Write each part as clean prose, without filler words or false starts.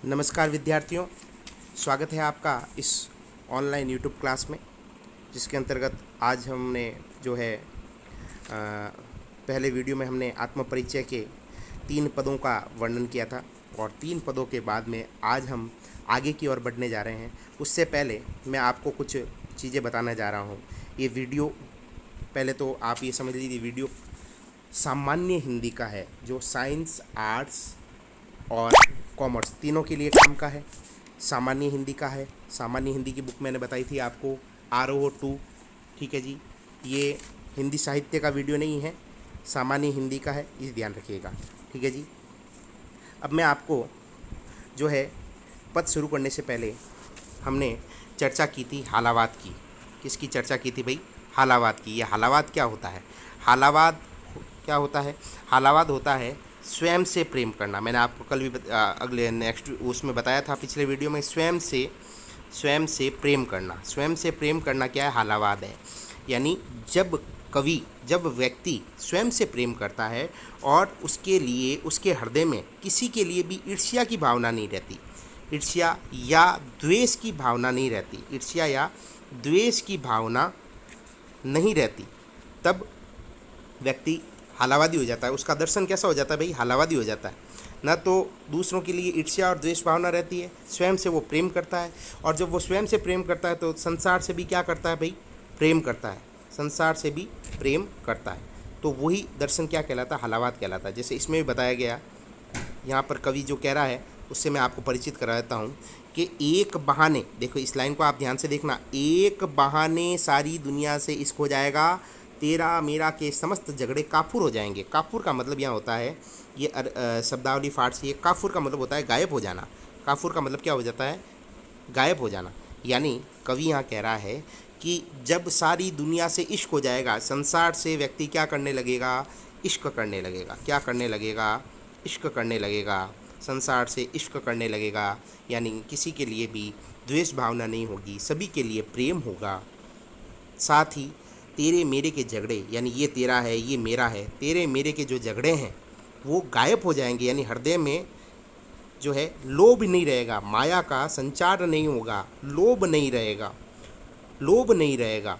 नमस्कार विद्यार्थियों, स्वागत है आपका इस ऑनलाइन यूट्यूब क्लास में, जिसके अंतर्गत आज हमने जो है पहले वीडियो में हमने आत्म परिचय के 3 पदों का वर्णन किया था और 3 पदों के बाद में आज हम आगे की ओर बढ़ने जा रहे हैं। उससे पहले मैं आपको कुछ चीज़ें बताना जा रहा हूँ। ये वीडियो पहले तो आप ये समझ लीजिए, वीडियो सामान्य हिंदी का है, जो साइंस, आर्ट्स और कॉमर्स तीनों के लिए काम का है। सामान्य हिंदी का है। सामान्य हिंदी की बुक मैंने बताई थी आपको, RO2। ठीक है जी, ये हिंदी साहित्य का वीडियो नहीं है, सामान्य हिंदी का है, इस ध्यान रखिएगा। ठीक है जी। अब मैं आपको जो है पद शुरू करने से पहले हमने चर्चा की थी हालावाद की। किसकी चर्चा की थी भाई? हालावाद की। ये हालावाद क्या होता है? हालावाद क्या होता है? हालावाद होता है स्वयं से प्रेम करना। मैंने आपको कल भी अगले नेक्स्ट उसमें बताया था, पिछले वीडियो में, स्वयं से प्रेम करना। स्वयं से प्रेम करना क्या है? हालावाद है। यानी जब व्यक्ति स्वयं से प्रेम करता है और उसके लिए, उसके हृदय में किसी के लिए भी ईर्ष्या की भावना नहीं रहती, ईर्ष्या या द्वेष की भावना नहीं रहती, ईर्ष्या या द्वेष की भावना नहीं रहती, तब व्यक्ति हालावादी हो जाता है। उसका दर्शन कैसा हो जाता है भाई? हालावादी हो जाता है। ना तो दूसरों के लिए ईर्ष्या और द्वेष भावना रहती है, स्वयं से वो प्रेम करता है। और जब वो स्वयं से प्रेम करता है तो संसार से भी क्या करता है भाई? प्रेम करता है। संसार से भी प्रेम करता है। तो वही दर्शन क्या कहलाता है? हालावाद कहलाता है। जैसे इसमें भी बताया गया, यहाँ पर कवि जो कह रहा है उससे मैं आपको परिचित करा देता हूँ कि एक बहाने, देखो इस लाइन को आप ध्यान से देखना, एक बहाने सारी दुनिया से इश्क हो जाएगा, तेरा मेरा के समस्त झगड़े काफूर हो जाएंगे। काफूर का मतलब यहाँ होता है, ये शब्दावली फारसी है। काफूर का मतलब होता है गायब हो जाना। काफूर का मतलब क्या हो जाता है? गायब हो जाना। यानी कवि यहाँ कह रहा है कि जब सारी दुनिया से इश्क हो जाएगा, संसार से व्यक्ति क्या करने लगेगा? इश्क करने लगेगा। क्या करने लगेगा? इश्क करने लगेगा। संसार से इश्क करने लगेगा, यानी किसी के लिए भी द्वेष भावना नहीं होगी, सभी के लिए प्रेम होगा। साथ ही तेरे मेरे के झगड़े, यानी ये तेरा है, ये मेरा है, तेरे मेरे के जो झगड़े हैं वो गायब हो जाएंगे। यानी हृदय में जो है लोभ नहीं रहेगा, माया का संचार नहीं होगा, लोभ नहीं रहेगा, लोभ नहीं रहेगा।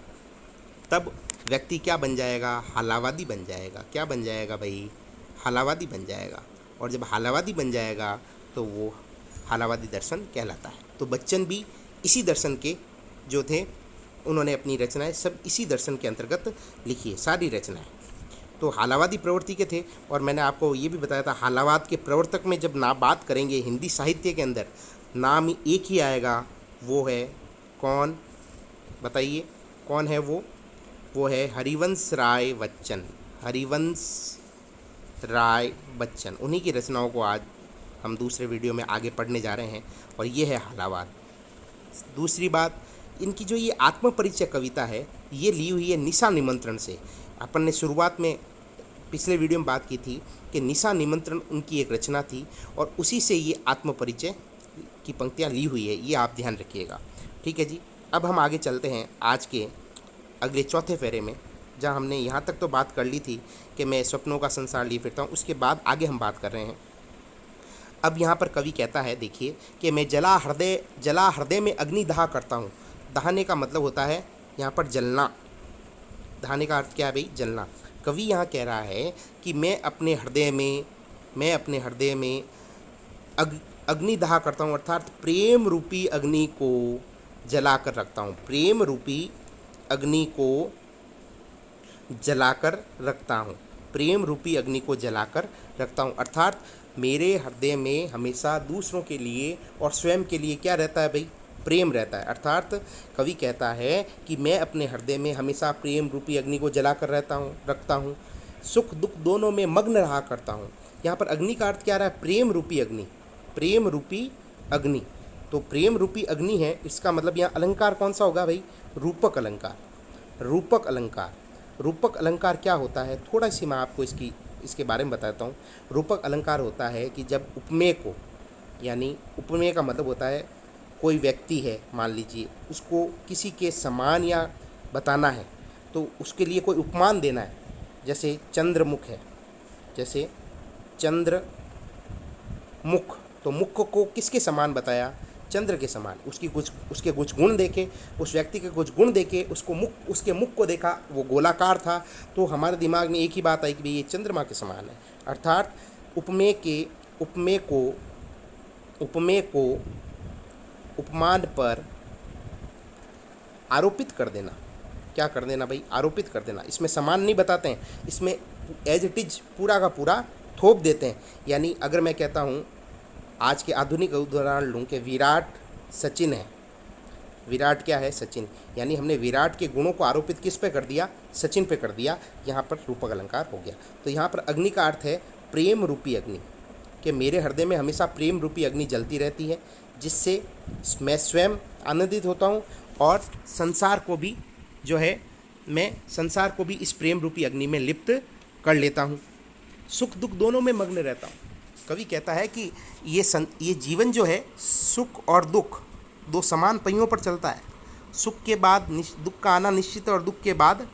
तब व्यक्ति क्या बन जाएगा? हालावादी बन जाएगा। क्या बन जाएगा भाई? हालावादी बन जाएगा। और जब हालावादी बन जाएगा तो वो हालावादी दर्शन कहलाता है। तो बच्चन भी इसी दर्शन के जो थे, उन्होंने अपनी रचनाएं सब इसी दर्शन के अंतर्गत लिखी है, सारी रचनाएं। तो हालावादी प्रवृत्ति के थे। और मैंने आपको ये भी बताया था, हालावाद के प्रवर्तक में जब ना बात करेंगे हिंदी साहित्य के अंदर, नाम एक ही आएगा, वो है कौन? बताइए कौन है वो? वो है हरिवंश राय बच्चन। हरिवंश राय बच्चन, उन्हीं की रचनाओं को आज हम दूसरे वीडियो में आगे पढ़ने जा रहे हैं। और ये है हालावाद। दूसरी बात, इनकी जो ये आत्मपरिचय कविता है, ये ली हुई है निशा निमंत्रण से। अपन ने शुरुआत में पिछले वीडियो में बात की थी कि निशा निमंत्रण उनकी एक रचना थी और उसी से ये आत्मपरिचय की पंक्तियाँ ली हुई है, ये आप ध्यान रखिएगा। ठीक है जी। अब हम आगे चलते हैं आज के अगले चौथे फेरे में, जहाँ हमने यहाँ तक तो बात कर ली थी कि मैं सपनों का संसार लिए फिरता हूँ। उसके बाद आगे हम बात कर रहे हैं। अब यहाँ पर कवि कहता है, देखिए, कि मैं जला हृदय में अग्नि दहा करता हूँ। दहाने का मतलब होता है यहाँ पर जलना। दहाने का अर्थ क्या है भाई? जलना। कवि यहाँ कह रहा है कि मैं अपने हृदय में अग्नि दहा करता हूँ, अर्थात प्रेम रूपी अग्नि को जला कर रखता हूँ। प्रेम रूपी अग्नि को जलाकर रखता हूँ। प्रेम रूपी अग्नि को जलाकर रखता हूँ, अर्थात मेरे हृदय में हमेशा दूसरों के लिए और स्वयं के लिए क्या रहता है भाई? प्रेम रहता है। अर्थात कवि कहता है कि मैं अपने हृदय में हमेशा प्रेम रूपी अग्नि को जलाकर रखता हूँ। सुख दुख दोनों में मग्न रहा करता हूँ। यहाँ पर अग्नि का अर्थ क्या रहा है? प्रेम रूपी अग्नि। प्रेम रूपी अग्नि, तो प्रेम रूपी अग्नि है, इसका मतलब यहाँ अलंकार कौन सा होगा भाई? रूपक अलंकार। रूपक अलंकार। रूपक अलंकार क्या होता है? थोड़ा सी मैं आपको इसके बारे में बताता हूँ। रूपक अलंकार होता है कि जब उपमेय को, यानी उपमेय का मतलब होता है कोई व्यक्ति है, मान लीजिए, उसको किसी के समान या बताना है, तो उसके लिए कोई उपमान देना है। जैसे चंद्रमुख है, जैसे चंद्रमुख, तो मुख को किसके समान बताया? चंद्र के समान। उसके कुछ गुण देखे, उस व्यक्ति के कुछ गुण देखे, उसके मुख को देखा, वो गोलाकार था, तो हमारे दिमाग में एक ही बात आई कि भाई ये चंद्रमा के समान है। अर्थात उपमेय को उपमान पर आरोपित कर देना। क्या कर देना भाई? आरोपित कर देना। इसमें समान नहीं बताते हैं, इसमें एज इट इज पूरा का पूरा थोप देते हैं। यानी अगर मैं कहता हूँ, आज के आधुनिक उदाहरण लूँ कि विराट सचिन है। विराट क्या है? सचिन। यानी हमने विराट के गुणों को आरोपित किस पे कर दिया? सचिन पे कर दिया। यहाँ पर रूपक अलंकार हो गया। तो यहाँ पर अग्नि का अर्थ है प्रेम रूपी अग्नि, कि मेरे हृदय में हमेशा प्रेम रूपी अग्नि जलती रहती है, जिससे मैं स्वयं आनंदित होता हूँ और संसार को भी जो है, मैं संसार को भी इस प्रेम रूपी अग्नि में लिप्त कर लेता हूँ। सुख दुख दोनों में मग्न रहता हूँ। कवि कहता है कि ये जीवन जो है, सुख और दुख दो समान पहियों पर चलता है। सुख के बाद दुख का आना निश्चित है और दुख के बाद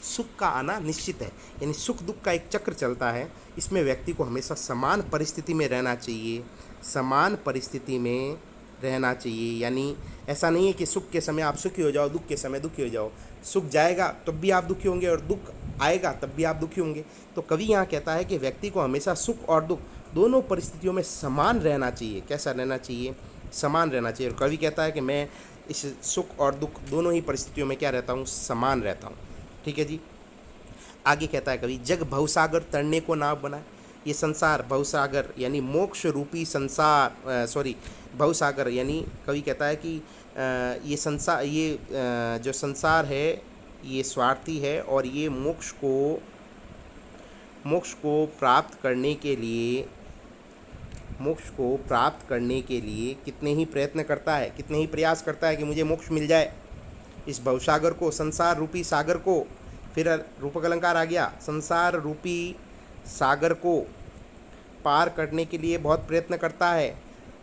सुख का आना निश्चित है। यानी सुख दुख का एक चक्र चलता है। इसमें व्यक्ति को हमेशा समान परिस्थिति में रहना चाहिए, समान परिस्थिति में रहना चाहिए। यानी ऐसा नहीं है कि सुख के समय आप सुखी हो जाओ, दुख के समय दुखी हो जाओ। सुख जाएगा तब भी आप दुखी होंगे और दुख आएगा तब भी आप दुखी होंगे। तो कवि यहाँ कहता है कि व्यक्ति को हमेशा सुख और दुख दोनों परिस्थितियों में समान रहना चाहिए। कैसा रहना चाहिए? समान रहना चाहिए। और कवि कहता है कि मैं इस सुख और दुख दोनों ही परिस्थितियों में क्या रहता हूँ? समान रहता हूँ। ठीक है जी। आगे कहता है कवि, जग भवसागर तरने को नाव बनाए। ये संसार भवसागर यानी मोक्ष रूपी संसार, भवसागर यानी कवि कहता है कि ये संसार, जो संसार है ये स्वार्थी है और ये मोक्ष को प्राप्त करने के लिए कितने ही प्रयत्न करता है, कितने ही प्रयास करता है कि मुझे मोक्ष मिल जाए। इस भवसागर को, संसार रूपी सागर को, फिर रूपक अलंकार आ गया, संसार रूपी सागर को पार करने के लिए बहुत प्रयत्न करता है।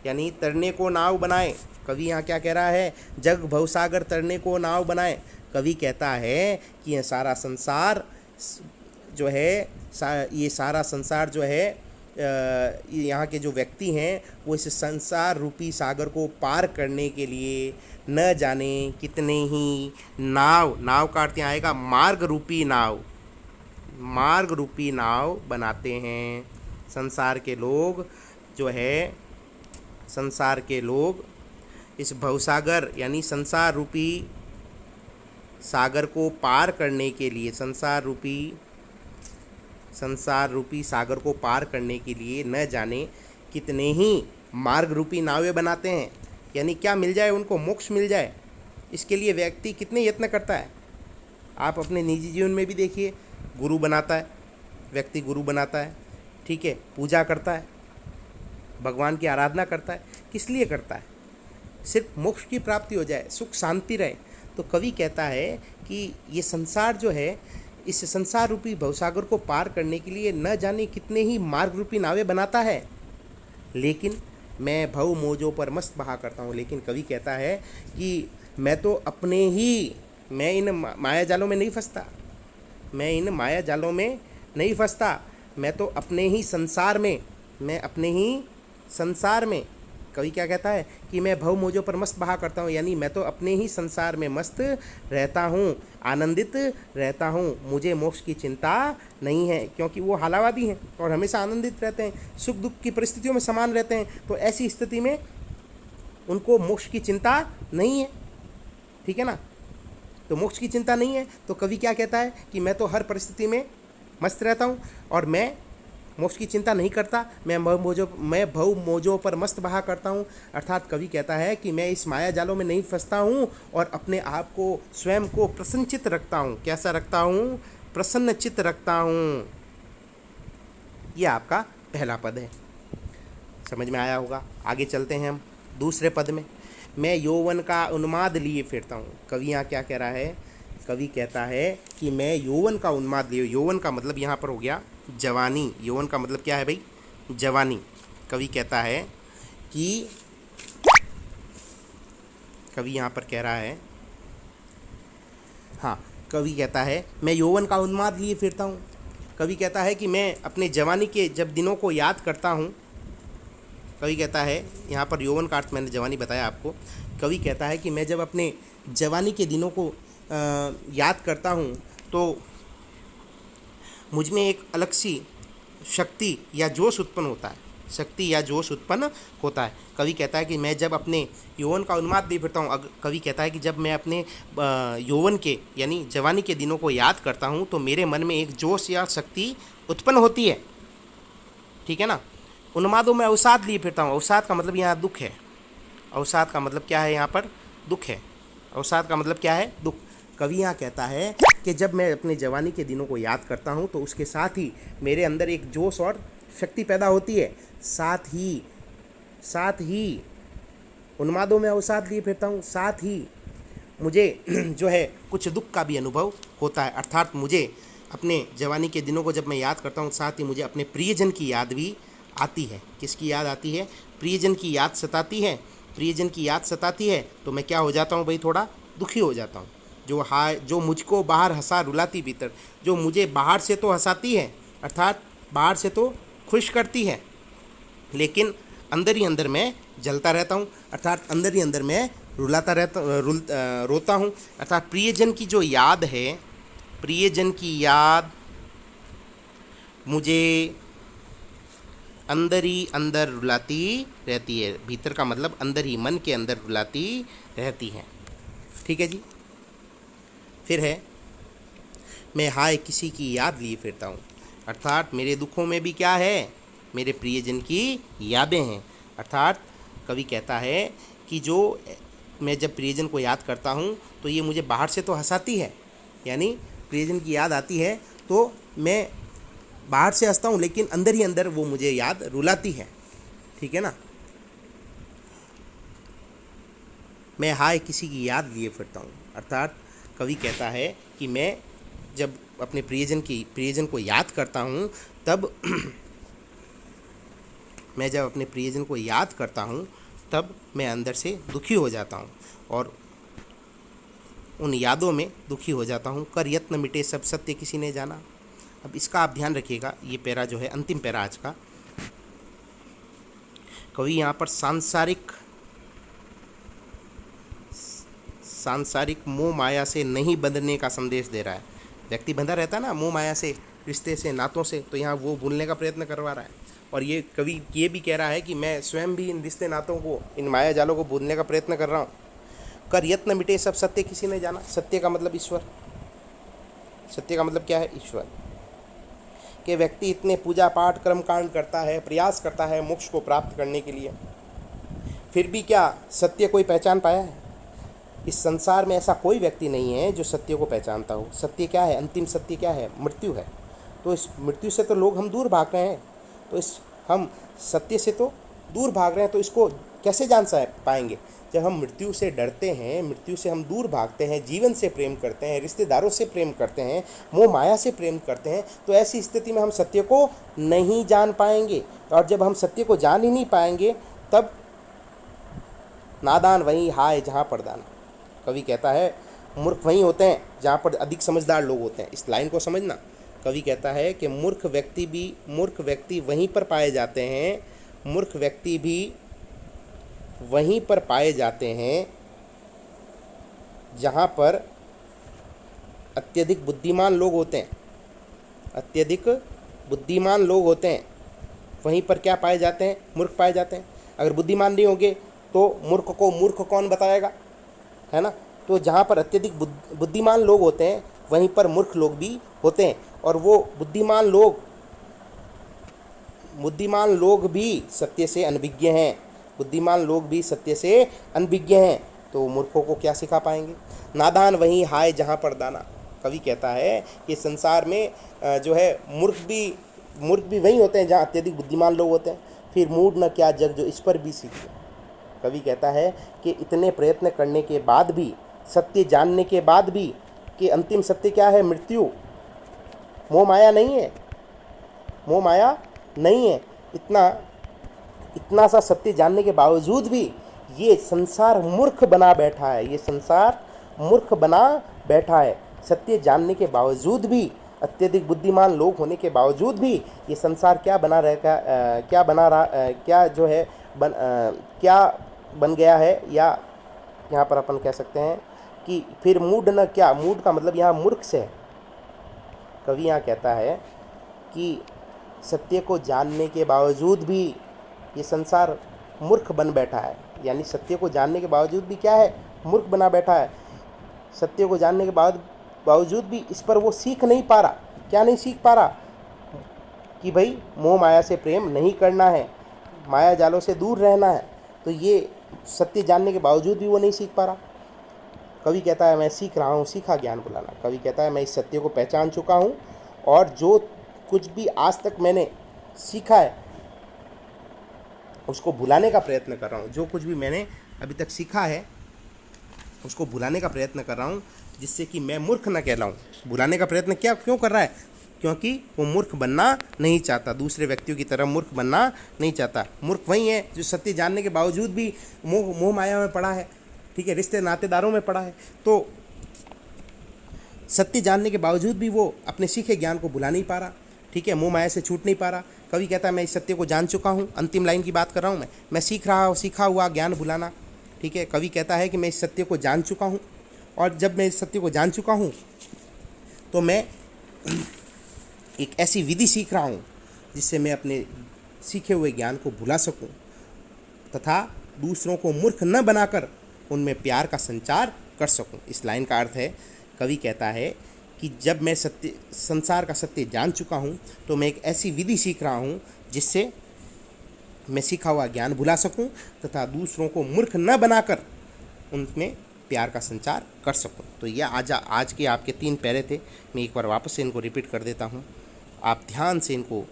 यानी तरने को नाव बनाए। कवि यहाँ क्या कह रहा है? जग भवसागर तरने को नाव बनाए। कवि कहता है कि यह सारा संसार जो है, ये सारा संसार जो है, यहाँ के जो व्यक्ति हैं वो इस संसार रूपी सागर को पार करने के लिए न जाने कितने ही नाव का अर्थ यहाँ आएगा मार्ग रूपी नाव बनाते हैं। संसार के लोग इस भवसागर यानी संसार रूपी सागर को पार करने के लिए, संसार रूपी सागर को पार करने के लिए न जाने कितने ही मार्ग रूपी नावें बनाते हैं। यानी क्या मिल जाए उनको? मोक्ष मिल जाए। इसके लिए व्यक्ति कितने यत्न करता है। आप अपने निजी जीवन में भी देखिए, गुरु बनाता है व्यक्ति, गुरु बनाता है, ठीक है, पूजा करता है, भगवान की आराधना करता है। किस लिए करता है? सिर्फ मोक्ष की प्राप्ति हो जाए, सुख शांति रहे। तो कवि कहता है कि ये संसार जो है, इस संसार रूपी भवसागर को पार करने के लिए न जाने कितने ही मार्ग रूपी नावें बनाता है, लेकिन मैं भव मोजों पर मस्त बहा करता हूँ। लेकिन कवि कहता है कि मैं इन माया जालों में नहीं फंसता, मैं तो अपने ही संसार में कवि क्या कहता है कि मैं भव मोजों पर मस्त बहा करता हूँ। यानी मैं तो अपने ही संसार में मस्त रहता हूँ, आनंदित रहता हूँ, मुझे मोक्ष की चिंता नहीं है। क्योंकि वो हालावादी हैं और हमेशा आनंदित रहते हैं, सुख दुख की परिस्थितियों में समान रहते हैं। तो ऐसी स्थिति में उनको मोक्ष की चिंता नहीं है। ठीक है ना? तो मोक्ष की चिंता नहीं है। तो कवि क्या कहता है कि मैं तो हर परिस्थिति में मस्त रहता हूँ और मैं मोक्ष की चिंता नहीं करता, मैं भव मोजों पर मस्त बहा करता हूँ। अर्थात कवि कहता है कि मैं इस माया जालों में नहीं फंसता हूँ और अपने आप को, स्वयं को प्रसन्नचित्त रखता हूँ। कैसा रखता हूँ? प्रसन्नचित्त रखता हूँ। यह आपका पहला पद है, समझ में आया होगा। आगे चलते हैं हम दूसरे पद में। मैं यौवन का उन्माद लिए फिरता हूँ। कवि यहाँ क्या कह रहा है? कवि कहता है कि मैं यौवन का उन्माद लिए, यौवन का मतलब यहाँ पर हो गया जवानी। यौवन का मतलब क्या है भाई? जवानी। कवि कहता है कि कवि यहाँ पर कह रहा है, हाँ, कवि कहता है मैं यौवन का उन्माद लिए फिरता हूँ। कवि कहता है कि मैं अपने जवानी के जब दिनों को याद करता हूँ कवि कहता है, यहाँ पर यौवन का अर्थ मैंने जवानी बताया आपको। कवि कहता है कि मैं जब अपने जवानी के दिनों को याद करता हूँ तो मुझ में एक अलग सी शक्ति या जोश उत्पन्न होता है, शक्ति या जोश उत्पन्न होता है। कवि कहता है कि मैं जब अपने यौवन का उन्माद लिए फिरता हूँ, कवि कहता है कि जब मैं अपने यौवन के यानी जवानी के दिनों को याद करता हूँ तो मेरे मन में एक जोश या शक्ति उत्पन्न होती है, ठीक है ना। उन्मादों में अवसाद लिए फिरता हूँ, अवसाद का मतलब यहाँ दुख है, अवसाद का मतलब क्या है, यहाँ पर दुख है, अवसाद का मतलब क्या है, दुख। कवि यहाँ कहता है कि जब मैं अपने जवानी के दिनों को याद करता हूँ तो उसके साथ ही मेरे अंदर एक जोश और शक्ति पैदा होती है, साथ ही उन्मादों में अवसाद लिए फिरता हूँ, साथ ही मुझे जो है कुछ दुख का भी अनुभव होता है। अर्थात मुझे अपने जवानी के दिनों को जब मैं याद करता हूँ, साथ ही मुझे अपने प्रियजन की याद भी आती है। किसकी याद आती है? प्रियजन की याद सताती है। प्रियजन की याद सताती है तो मैं क्या हो जाता हूँ भाई, थोड़ा दुखी हो जाता हूँ। जो मुझको बाहर हंसा रुलाती भीतर, जो मुझे बाहर से तो हंसाती है, अर्थात बाहर से तो खुश करती है, लेकिन अंदर ही अंदर मैं जलता रहता हूँ, अर्थात अंदर ही अंदर मैं रोता हूँ। अर्थात प्रियजन की जो याद है, प्रियजन की याद मुझे अंदर ही अंदर रुलाती रहती है। भीतर का मतलब अंदर ही, मन के अंदर रुलाती रहती है, ठीक है जी। फिर है, मैं हाय किसी की याद लिए फिरता हूँ, अर्थात मेरे दुखों में भी क्या है, मेरे प्रियजन की यादें हैं। अर्थात कवि कहता है कि जो मैं जब प्रियजन को याद करता हूँ तो ये मुझे बाहर से तो हंसाती है, यानी प्रियजन की याद आती है तो मैं बाहर से हंसता हूँ, लेकिन अंदर ही अंदर वो मुझे याद रुलाती है, ठीक है ना। मैं हाय किसी की याद लिए फिरता हूँ, अर्थात कवि कहता है कि मैं जब अपने प्रियजन को याद करता हूँ तब मैं जब अपने प्रियजन को याद करता हूँ तब मैं अंदर से दुखी हो जाता हूँ और उन यादों में दुखी हो जाता हूँ। कर यत्न मिटे सब सत्य किसी ने जाना। अब इसका आप ध्यान रखिएगा, ये पैरा जो है अंतिम पैरा आज का। कवि यहाँ पर सांसारिक मोह माया से नहीं बंधने का संदेश दे रहा है। व्यक्ति बंधा रहता है ना मोह माया से, रिश्ते से, नातों से, तो यहाँ वो भूलने का प्रयत्न करवा रहा है। और ये कवि ये भी कह रहा है कि मैं स्वयं भी इन रिश्ते नातों को, इन माया जालों को भूलने का प्रयत्न कर रहा हूँ। कर यत्न मिटे सब सत्य किसी ने जाना। सत्य का मतलब ईश्वर, सत्य का मतलब क्या है, ईश्वर। कि व्यक्ति इतने पूजा पाठ कर्म कांड करता है, प्रयास करता है मोक्ष को प्राप्त करने के लिए, फिर भी क्या सत्य कोई पहचान पाया है? इस संसार में ऐसा कोई व्यक्ति नहीं है जो सत्य को पहचानता हो। सत्य क्या है? अंतिम सत्य क्या है? मृत्यु है। तो इस मृत्यु से तो लोग हम दूर भाग रहे हैं, तो हम सत्य से तो दूर भाग रहे हैं, तो इसको कैसे जान पाएंगे? जब हम मृत्यु से डरते हैं, मृत्यु से हम दूर भागते हैं, जीवन से प्रेम करते हैं, रिश्तेदारों से प्रेम करते हैं, मोह माया से प्रेम करते हैं, तो ऐसी स्थिति में हम सत्य को नहीं जान पाएंगे। और जब हम सत्य को जान ही नहीं पाएंगे तब नादान वहीं हाय जहाँ पर दाना। कवि कहता है मूर्ख वहीं होते हैं जहाँ पर अधिक समझदार लोग होते हैं। इस लाइन को समझना। कवि कहता है कि मूर्ख व्यक्ति वहीं पर पाए जाते हैं, मूर्ख व्यक्ति भी वहीं पर पाए जाते हैं जहाँ पर अत्यधिक बुद्धिमान लोग होते हैं। अत्यधिक बुद्धिमान लोग होते हैं, वहीं पर क्या पाए जाते हैं? मूर्ख पाए जाते हैं। अगर बुद्धिमान नहीं होंगे तो मूर्ख को मूर्ख कौन बताएगा, है ना। तो जहाँ पर अत्यधिक बुद्धिमान लोग होते हैं वहीं पर मूर्ख लोग भी होते हैं, और वो बुद्धिमान लोग भी सत्य से अनभिज्ञ हैं। बुद्धिमान लोग भी सत्य से अनभिज्ञ हैं, तो मूर्खों को क्या सिखा पाएंगे? नादान वहीं हाय जहाँ पर दाना। कवि कहता है कि संसार में जो है मूर्ख भी वहीं होते हैं जहाँ अत्यधिक बुद्धिमान लोग होते हैं। फिर मूढ़ न क्या जग जो इस पर भी सीखे। कवि कहता है कि इतने प्रयत्न करने के बाद भी, सत्य जानने के बाद भी, कि अंतिम सत्य क्या है? मृत्यु। मोह माया नहीं है, मोह माया नहीं है। इतना सा सत्य जानने के बावजूद भी ये संसार मूर्ख बना बैठा है, ये संसार मूर्ख बना बैठा है। सत्य जानने के बावजूद भी, अत्यधिक बुद्धिमान लोग होने के बावजूद भी ये संसार क्या जो है क्या बन गया है, या यहाँ पर अपन कह सकते हैं कि फिर मूड न क्या, मूड का मतलब यहाँ मूर्ख से है। कवि यहाँ कहता है कि सत्य को जानने के बावजूद भी ये संसार मूर्ख बन बैठा है, यानी सत्य को जानने के बावजूद भी क्या है, मूर्ख बना बैठा है। सत्य को जानने के बावजूद भी इस पर वो सीख नहीं पा रहा। क्या नहीं सीख पा रहा? कि भाई मोह माया से प्रेम नहीं करना है, माया जालों से दूर रहना है। तो ये सत्य जानने के बावजूद भी वो नहीं सीख पा रहा। कवि कहता है मैं सीख रहा हूँ, सीखा ज्ञान बुलाना। कवि कहता है मैं इस सत्य को पहचान चुका हूँ और जो कुछ भी आज तक मैंने सीखा है उसको भुलाने का प्रयत्न कर रहा हूँ। जो कुछ भी मैंने अभी तक सीखा है उसको भुलाने का प्रयत्न कर रहा हूँ, जिससे कि मैं मूर्ख न कहलाऊँ। भुलाने का प्रयत्न क्यों कर रहा है? क्योंकि वो मूर्ख बनना नहीं चाहता, दूसरे व्यक्तियों की तरह मूर्ख बनना नहीं चाहता। मूर्ख वही है जो सत्य जानने के बावजूद भी मोह माया में पड़ा है, ठीक है, रिश्ते नातेदारों में पड़ा है। तो सत्य जानने के बावजूद भी वो अपने सीखे ज्ञान को भुला नहीं पा रहा, ठीक है, मोह माया से छूट नहीं पा रहा। कवि कहता है मैं इस सत्य को जान चुका हूँ, अंतिम लाइन की बात कर रहा हूँ मैं सीखा हुआ ज्ञान भुलाना, ठीक है। कवि कहता है कि मैं इस सत्य को जान चुका हूँ, और जब मैं इस सत्य को जान चुका हूँ तो मैं एक ऐसी विधि सीख रहा हूँ जिससे मैं अपने सीखे हुए ज्ञान को भुला सकूँ तथा दूसरों को मूर्ख न बनाकर उनमें प्यार का संचार कर सकूँ। इस लाइन का अर्थ है, कवि कहता है कि जब मैं संसार का सत्य जान चुका हूँ तो मैं एक ऐसी विधि सीख रहा हूँ जिससे मैं सीखा हुआ ज्ञान भुला सकूं तथा दूसरों को मूर्ख न बनाकर उनमें प्यार का संचार कर सकूं। तो ये आज के आपके 3 पैरे थे। मैं एक बार वापस से इनको रिपीट कर देता हूं, आप ध्यान से इनको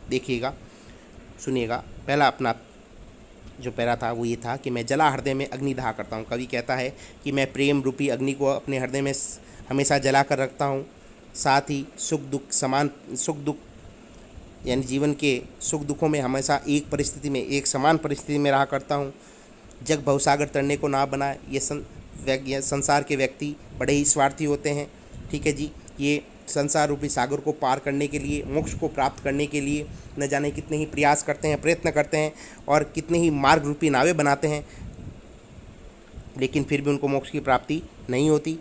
देखिएगा, सुनिएगा। पहला अपना जो पैरा था वो ये था कि मैं जला हृदय में अग्नि दहा करता हूँ। कवि कहता है कि मैं प्रेम रूपी अग्नि को अपने हृदय में हमेशा जला कर रखता हूँ। साथ ही सुख दुख यानी जीवन के सुख दुखों में हमेशा एक समान परिस्थिति में रहा करता हूँ। जग भवसागर तरने को ना बनाए, ये संसार के व्यक्ति बड़े ही स्वार्थी होते हैं, ठीक है जी। ये संसार रूपी सागर को पार करने के लिए, मोक्ष को प्राप्त करने के लिए न जाने कितने ही प्रयास करते हैं, प्रयत्न करते हैं और कितने ही मार्ग रूपी नावें बनाते हैं, लेकिन फिर भी उनको मोक्ष की प्राप्ति नहीं होती,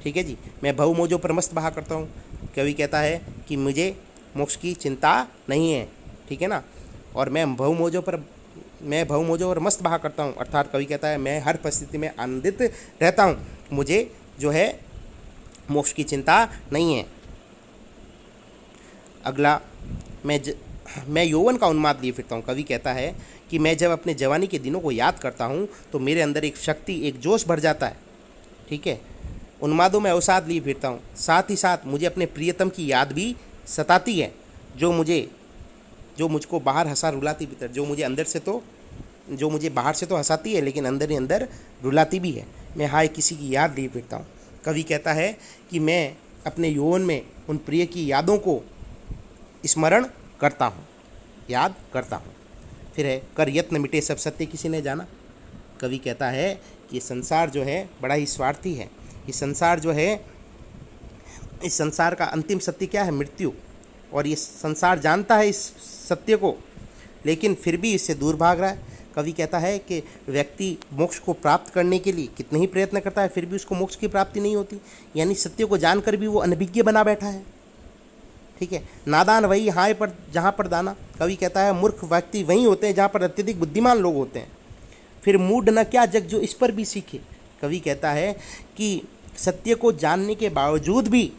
ठीक है जी। मैं भवमोजों पर मस्त बहा करता हूँ। कवि कहता है कि मुझे मोक्ष की चिंता नहीं है, ठीक है ना, और मैं भवमोजों पर मस्त बहा करता हूँ। अर्थात कवि कहता है मैं हर परिस्थिति में आनंदित रहता हूँ, मुझे जो है मोक्ष की चिंता नहीं है। अगला, मैं यौवन का उन्माद लिए फिरता हूँ। कवि कहता है कि मैं जब अपने जवानी के दिनों को याद करता हूँ तो मेरे अंदर एक शक्ति, एक जोश भर जाता है, ठीक है। उन्मादों में अवसाद लिए फिरता हूँ। साथ ही साथ मुझे अपने प्रियतम की याद भी सताती है, जो मुझको बाहर हंसा रुलाती भीतर, जो मुझे बाहर से तो हंसाती है लेकिन अंदर ही अंदर रुलाती भी है। मैं हाय किसी की याद लिए फिरता हूँ। कवि कहता है कि मैं अपने यौवन में उन प्रिय की यादों को स्मरण करता हूँ, याद करता हूँ। फिर है, कर यत्न मिटे सब सत्य किसी ने जाना। कवि कहता है कि संसार जो है बड़ा ही स्वार्थी है। ये संसार जो है, इस संसार का अंतिम सत्य क्या है? मृत्यु। और ये संसार जानता है इस सत्य को, लेकिन फिर भी इससे दूर भाग रहा है। कवि कहता है कि व्यक्ति मोक्ष को प्राप्त करने के लिए कितने ही प्रयत्न करता है, फिर भी उसको मोक्ष की प्राप्ति नहीं होती। यानी सत्य को जानकर भी वो अनभिज्ञ बना बैठा है, ठीक है। नादान वही हाय पर जहाँ पर दाना। कवि कहता है मूर्ख व्यक्ति वही होते हैं जहाँ पर अत्यधिक बुद्धिमान लोग होते हैं। फिर मूड न क्या जग जो इस पर भी सीखे। कवि कहता है कि सत्य को जानने के बावजूद भी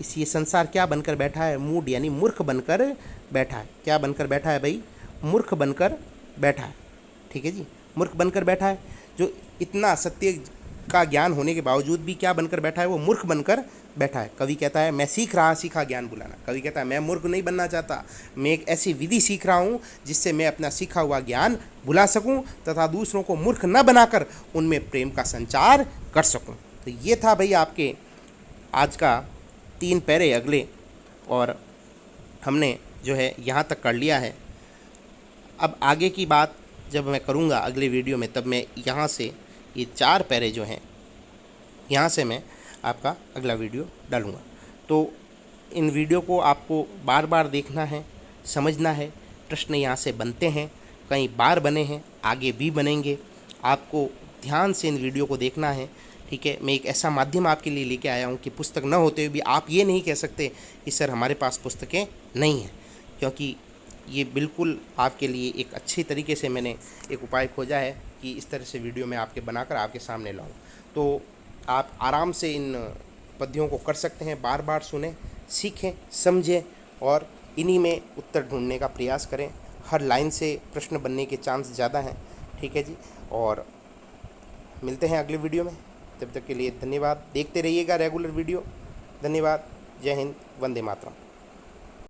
ये संसार क्या बनकर बैठा है? मूड यानी मूर्ख बनकर बैठा है। क्या बनकर बैठा है भाई? मूर्ख बनकर बैठा है, ठीक है जी। मूर्ख बनकर बैठा है, जो इतना सत्य का ज्ञान होने के बावजूद भी क्या बनकर बैठा है? वो मूर्ख बनकर बैठा है। कवि कहता है मैं सीखा ज्ञान बुलाना। कवि कहता है मैं मूर्ख नहीं बनना चाहता, मैं एक ऐसी विधि सीख रहा हूँ जिससे मैं अपना सीखा हुआ ज्ञान भुला सकूँ तथा दूसरों को मूर्ख न बनाकर उनमें प्रेम का संचार कर सकूँ। तो ये था भाई आपके आज का 3 पैरे अगले, और हमने जो है यहाँ तक कर लिया है। अब आगे की बात जब मैं करूँगा अगले वीडियो में, तब मैं यहाँ से ये 4 पैरे जो हैं यहाँ से मैं आपका अगला वीडियो डालूँगा। तो इन वीडियो को आपको बार बार देखना है, समझना है, प्रश्न यहाँ से बनते हैं, कई बार बने हैं, आगे भी बनेंगे। आपको ध्यान से इन वीडियो को देखना है, ठीक है। मैं एक ऐसा माध्यम आपके लिए लेके आया हूँ कि पुस्तक न होते हुए भी आप ये नहीं कह सकते कि सर हमारे पास पुस्तकें नहीं हैं, क्योंकि ये बिल्कुल आपके लिए एक अच्छी तरीके से मैंने एक उपाय खोजा है कि इस तरह से वीडियो मैं आपके बनाकर आपके सामने लाऊं। तो आप आराम से इन पद्यों को कर सकते हैं, बार बार सुने, सीखें, समझें और इन्हीं में उत्तर ढूंढने का प्रयास करें। हर लाइन से प्रश्न बनने के चांस ज़्यादा हैं, ठीक है जी। और मिलते हैं अगले वीडियो में, तब तक के लिए धन्यवाद। देखते रहिएगा रेगुलर वीडियो। धन्यवाद। जय हिंद, वंदे मातरम।